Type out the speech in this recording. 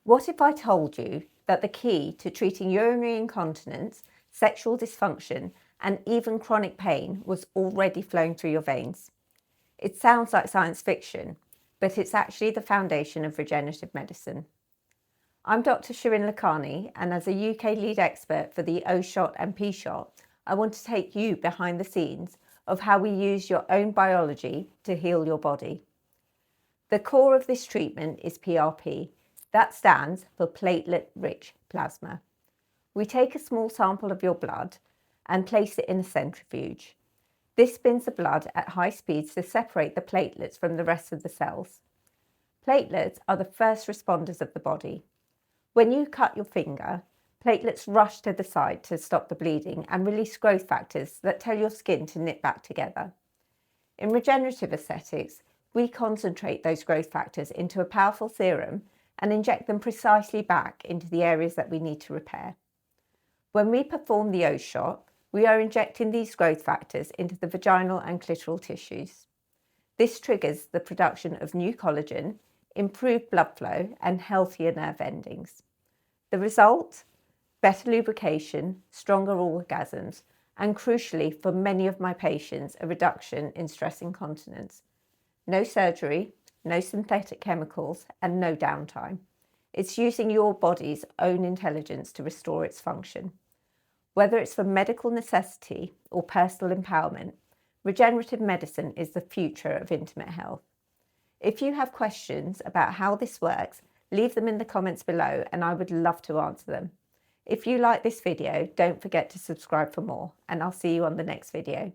What if I told you that the key to treating urinary incontinence, sexual dysfunction, and even chronic pain was already flowing through your veins? It sounds like science fiction, but it's actually the foundation of regenerative medicine. I'm Dr. Shirin Lakhani, and as a UK lead expert for the O shot and P shot, I want to take you behind the scenes of how we use your own biology to heal your body. The core of this treatment is PRP. That stands for Platelet-Rich Plasma. We take a small sample of your blood and place it in a centrifuge. This spins the blood at high speeds to separate the platelets from the rest of the cells. Platelets are the first responders of the body. When you cut your finger, platelets rush to the side to stop the bleeding and release growth factors that tell your skin to knit back together. In regenerative aesthetics, we concentrate those growth factors into a powerful serum and inject them precisely back into the areas that we need to repair. When we perform the O shot, we are injecting these growth factors into the vaginal and clitoral tissues. This triggers the production of new collagen, improved blood flow, and healthier nerve endings. The result? Better lubrication, stronger orgasms, and crucially for many of my patients, a reduction in stress incontinence. No surgery, no synthetic chemicals, and no downtime. It's using your body's own intelligence to restore its function. Whether it's for medical necessity or personal empowerment, regenerative medicine is the future of intimate health. If you have questions about how this works, leave them in the comments below and I would love to answer them. If you like this video, don't forget to subscribe for more, and I'll see you on the next video.